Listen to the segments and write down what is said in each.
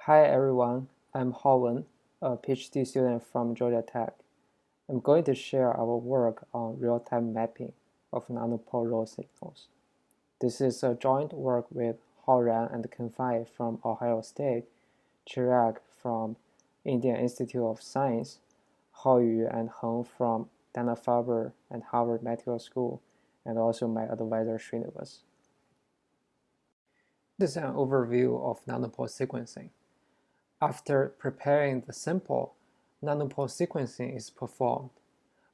Hi everyone, I'm Haowen, a PhD student from Georgia Tech. I'm going to share our work on real-time mapping of nanopore raw signals. This is a joint work with Haowen and Kenfai from Ohio State, Chirag from Indian Institute of Science, Haoyu and Heng from Dana-Farber and Harvard Medical School, and also my advisor Srinivas. This is an overview of nanopore sequencing. After preparing the sample, nanopore sequencing is performed.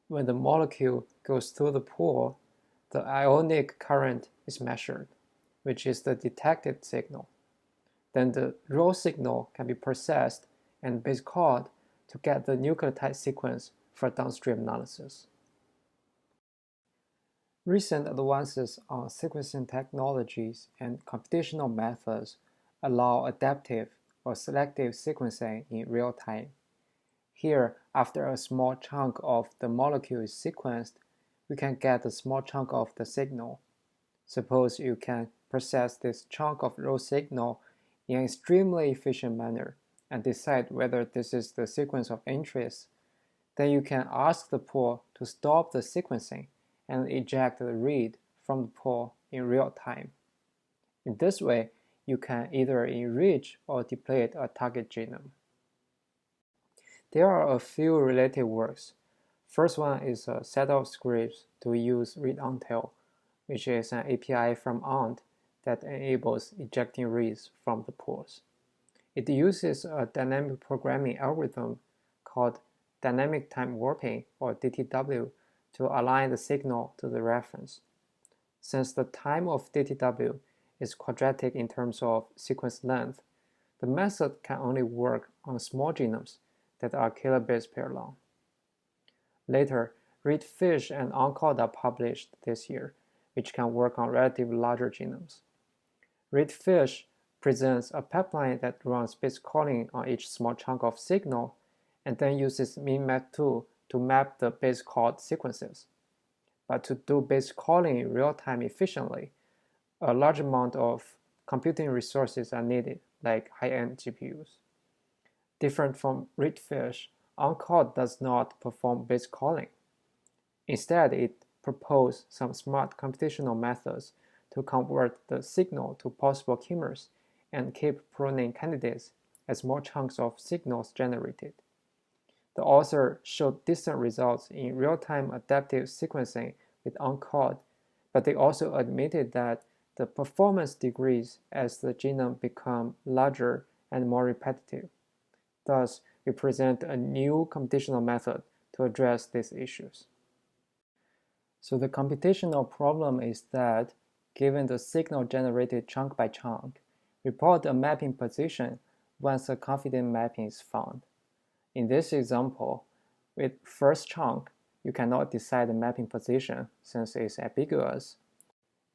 When the molecule goes through the pore, the ionic current is measured, which is the detected signal. Then the raw signal can be processed and base called to get the nucleotide sequence for downstream analysis. Recent advances on sequencing technologies and computational methods allow adaptive or selective sequencing in real time. Here, after a small chunk of the molecule is sequenced, we can get a small chunk of the signal. Suppose you can process this chunk of raw signal in an extremely efficient manner and decide whether this is the sequence of interest. Then you can ask the pore to stop the sequencing and eject the read from the pore in real time. In this way, you can either enrich or deplete a target genome. There are a few related works. First one is a set of scripts to use read-until, which is an API from ANT that enables ejecting reads from the pores. It uses a dynamic programming algorithm called dynamic time warping, or DTW, to align the signal to the reference. Since the time of DTW is quadratic in terms of sequence length, the method can only work on small genomes that are kilobase pair long. Later, ReadFish and ENCODE are published this year, which can work on relatively larger genomes. ReadFish presents a pipeline that runs base calling on each small chunk of signal and then uses min-map2 to map the base called sequences. But to do base calling in real time efficiently, a large amount of computing resources are needed, like high-end GPUs. Different from ReadFish, ENCODE does not perform base calling. Instead, it proposes some smart computational methods to convert the signal to possible chimers and keep pruning candidates as more chunks of signals generated. The author showed decent results in real-time adaptive sequencing with ENCODE, but they also admitted that the performance decreases as the genome becomes larger and more repetitive. Thus, we present a new computational method to address these issues. So the computational problem is that, given the signal generated chunk by chunk, report a mapping position once a confident mapping is found. In this example, with first chunk, you cannot decide the mapping position since it's ambiguous.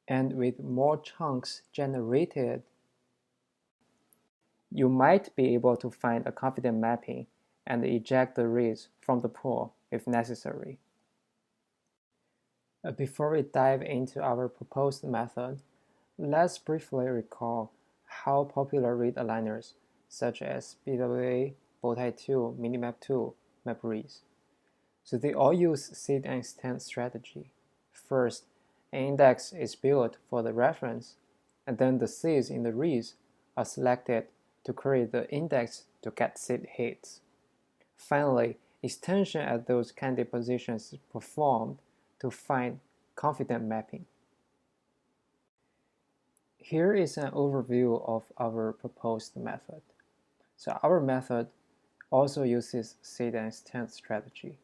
And with more chunks generated, you might be able to find a confident mapping and eject the reads from the pore if necessary. Before we dive into our proposed method, let's briefly recall how popular read aligners such as BWA, Bowtie2, Minimap2 map reads. So they all use seed and extend strategy. First, an index is built for the reference, and then the seeds in the reads are selected to create the index to get seed hits. Finally, extension at those candidate positions is performed to find confident mapping. Here is an overview of our proposed method. So our method also uses seed and extend strategy.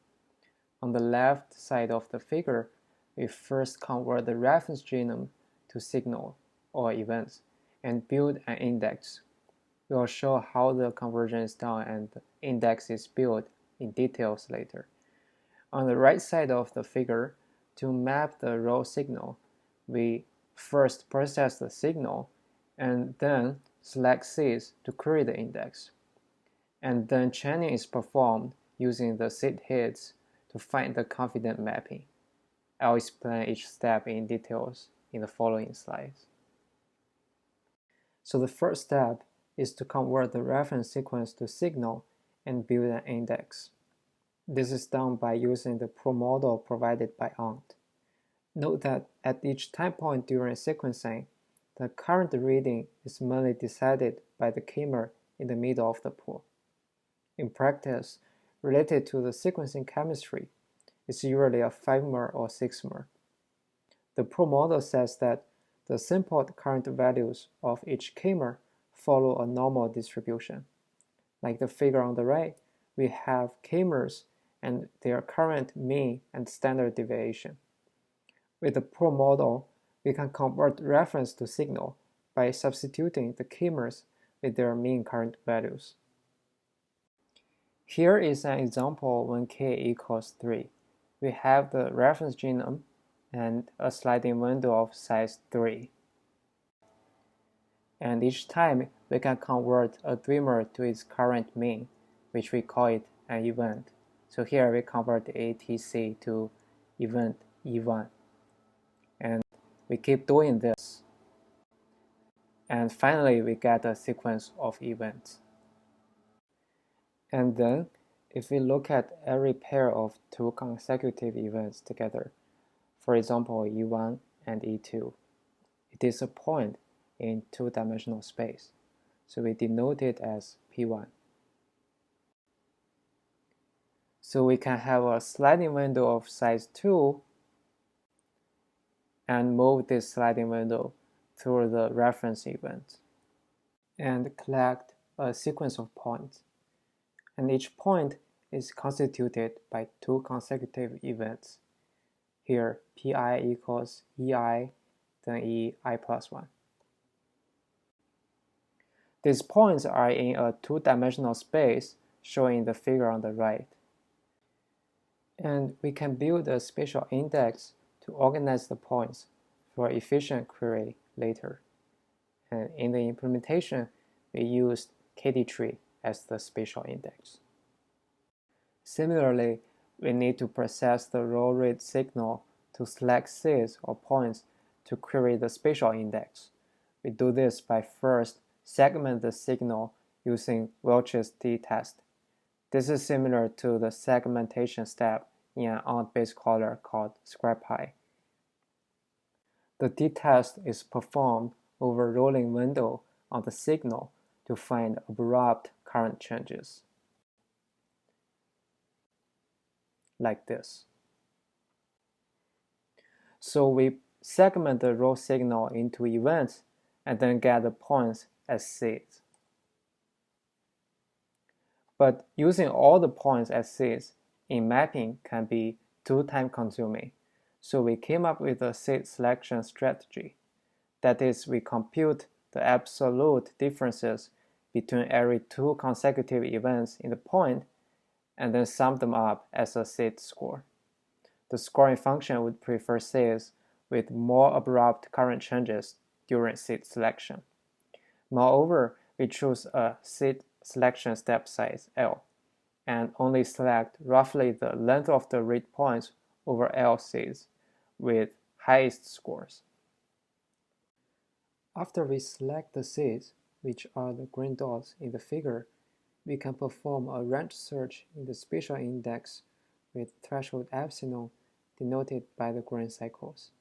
On the left side of the figure, we first convert the reference genome to signal or events and build an index. We will show how the conversion is done and the index is built in details later. On the right side of the figure, to map the raw signal, we first process the signal and then select seeds to create the index. And then chaining is performed using the seed hits to find the confident mapping. I'll explain each step in details in the following slides. So the first step is to convert the reference sequence to signal and build an index. This is done by using the Pro model provided by ANT. Note that at each time point during sequencing, the current reading is mainly decided by the kmer in the middle of the pool. In practice, related to the sequencing chemistry, it's usually a 5-mer or 6-mer. The Pro model says that the sampled current values of each kmer follow a normal distribution. Like the figure on the right, we have kmers and their current mean and standard deviation. With the Pro model, we can convert reference to signal by substituting the kmers with their mean current values. Here is an example when k equals 3. We have the reference genome and a sliding window of size 3. And each time, we can convert a 3-mer to its current mean, which we call it an event. So here we convert ATC to event E1. And we keep doing this. And finally, we get a sequence of events. And then, if we look at every pair of 2 consecutive events together, for example, E1 and E2, it is a point in 2-dimensional space, so we denote it as P1. So we can have a sliding window of size 2 and move this sliding window through the reference event and collect a sequence of points. And each point is constituted by 2 consecutive events. Here, Pi equals Ei, then Ei plus 1. These points are in a 2-dimensional space shown in the figure on the right. And we can build a spatial index to organize the points for efficient query later. And in the implementation, we used KD-tree as the spatial index. Similarly, we need to process the row rate signal to select seeds or points to query the spatial index. We do this by first segment the signal using Welch's t-test. This is similar to the segmentation step in an ANT-based caller called ScribePy. The t-test is performed over a rolling window on the signal to find abrupt current changes, like this. So we segment the raw signal into events and then get the points as seeds. But using all the points as seeds in mapping can be too time-consuming, so we came up with a seed selection strategy. That is, we compute the absolute differences between every 2 consecutive events in the point and then sum them up as a seed score. The scoring function would prefer seeds with more abrupt current changes during seed selection. Moreover, we choose a seed selection step size L and only select roughly the length of the read points over L seeds with highest scores. After we select the seeds, which are the green dots in the figure, we can perform a range search in the spatial index with threshold epsilon denoted by the green cycles.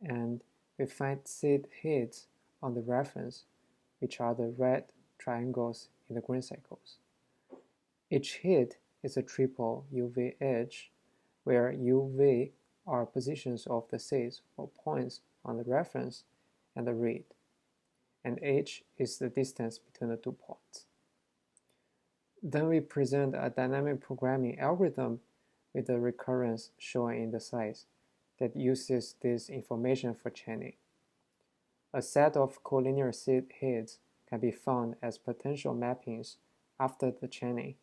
And we find seed hits on the reference, which are the red triangles in the green cycles. Each hit is a triple UV edge, where UV are positions of the seeds or points on the reference and the read, and H is the distance between the 2 points. Then we present a dynamic programming algorithm with the recurrence shown in the slides that uses this information for chaining. A set of collinear seed hits can be found as potential mappings after the chaining.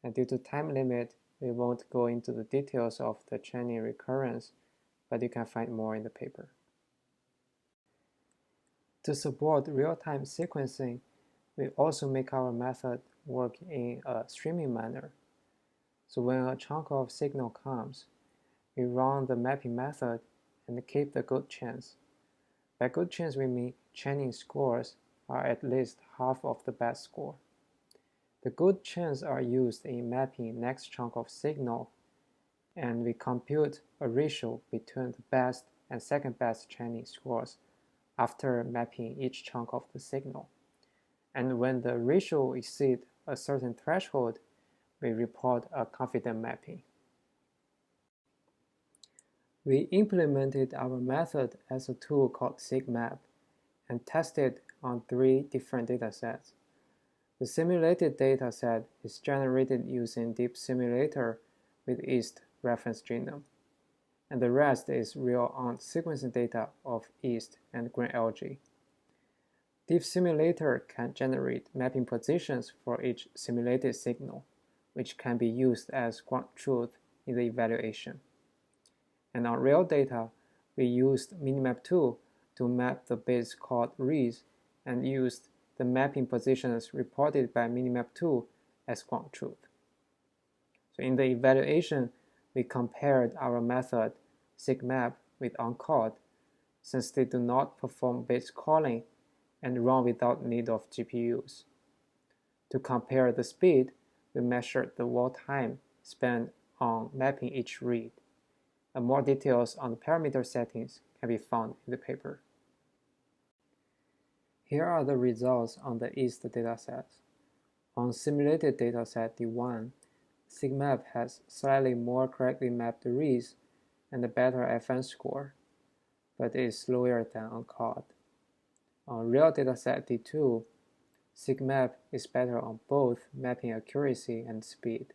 And due to time limit, we won't go into the details of the chaining recurrence, but you can find more in the paper. To support real-time sequencing, we also make our method work in a streaming manner. So when a chunk of signal comes, we run the mapping method and keep the good chance. By good chance, we mean chaining scores are at least half of the best score. The good chains are used in mapping next chunk of signal, and we compute a ratio between the best and second best chaining scores after mapping each chunk of the signal. And when the ratio exceeds a certain threshold, we report a confident mapping. We implemented our method as a tool called SIGMAP and tested on 3 different datasets. The simulated dataset is generated using Deep Simulator with EAST reference genome, and the rest is real-on sequencing data of EAST and green algae. Deep Simulator can generate mapping positions for each simulated signal, which can be used as ground truth in the evaluation. And on real data, we used Minimap2 to map the base called reads and used the mapping positions reported by Minimap2 as ground truth. So in the evaluation, we compared our method SIGMAP with OnCode, since they do not perform base calling and run without need of GPUs. To compare the speed, we measured the wall time spent on mapping each read. And more details on the parameter settings can be found in the paper. Here are the results on the EAST dataset. On simulated dataset D1, SIGMAP has slightly more correctly mapped reads and a better FN score, but is slower than OnCode. On real dataset D2, SIGMAP is better on both mapping accuracy and speed.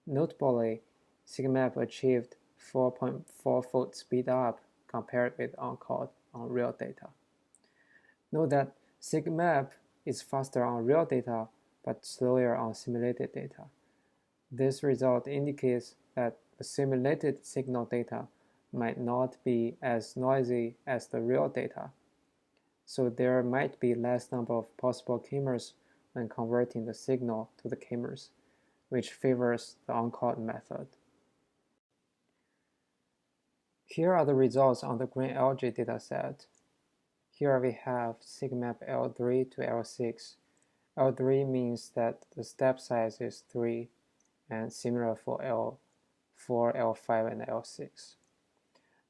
Notably, SIGMAP achieved 4.4-fold speed up compared with OnCode on real data. Note that SIGMAP is faster on real data but slower on simulated data. This result indicates that the simulated signal data might not be as noisy as the real data, so there might be less number of possible k-mers when converting the signal to the k-mers, which favors the OnCode method. Here are the results on the green algae dataset. Here we have SIGMAP L3 to L6. L3 means that the step size is 3, and similar for L4, L5, and L6.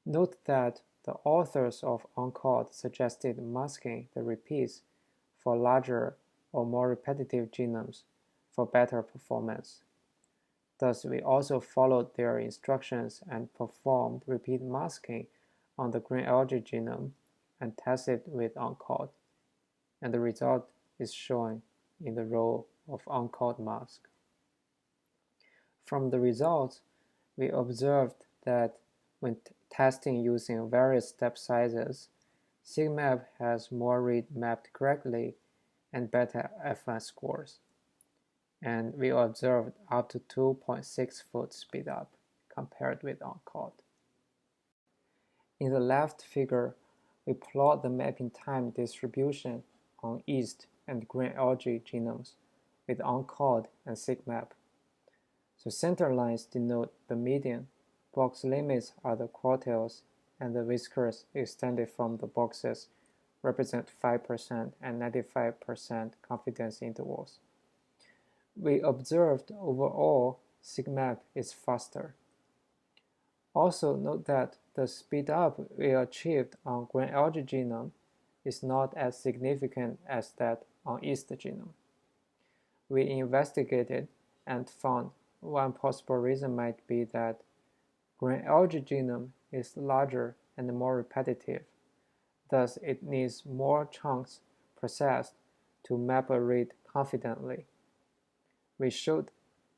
Note that the authors of OnCode suggested masking the repeats for larger or more repetitive genomes for better performance. Thus, we also followed their instructions and performed repeat masking on the green algae genome and tested with OnCode, and the result is shown in the row of OnCode mask. From the results, we observed that when testing using various step sizes, SIGMAP has more read mapped correctly and better FN scores. And we observed up to 2.6-fold speed up compared with OnCode. In the left figure, we plot the mapping time distribution on EAST and green algae genomes with OnCode and SIGMAP. So center lines denote the median, box limits are the quartiles, and the whiskers extended from the boxes represent 5% and 95% confidence intervals. We observed overall SIGMAP is faster. Also note that the speed up we achieved on green algae genome is not as significant as that on EAST genome. We investigated and found one possible reason might be that green algae genome is larger and more repetitive. Thus, it needs more chunks processed to map a read confidently. We showed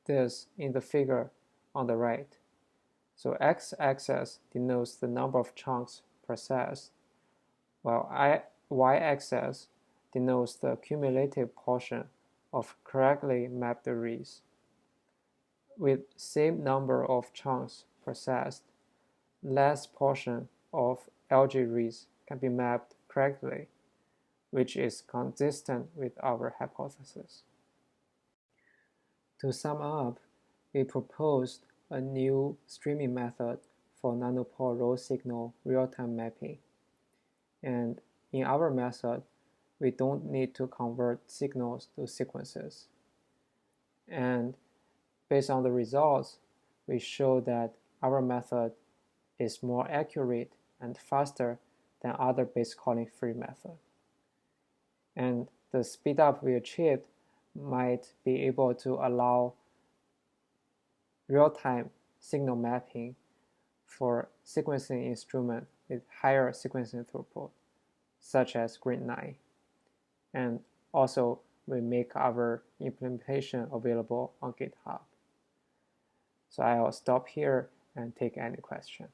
this in the figure on the right. So x-axis denotes the number of chunks processed, while y-axis denotes the cumulative portion of correctly mapped reads. With same number of chunks processed, less portion of algae reads can be mapped correctly, which is consistent with our hypothesis. To sum up, we proposed a new streaming method for nanopore raw signal real-time mapping. And in our method, we don't need to convert signals to sequences. And based on the results, we show that our method is more accurate and faster than other base calling free method. And the speed up we achieved might be able to allow real-time signal mapping for sequencing instrument with higher sequencing throughput, such as Grid9. And also, we make our implementation available on GitHub. So I'll stop here and take any question.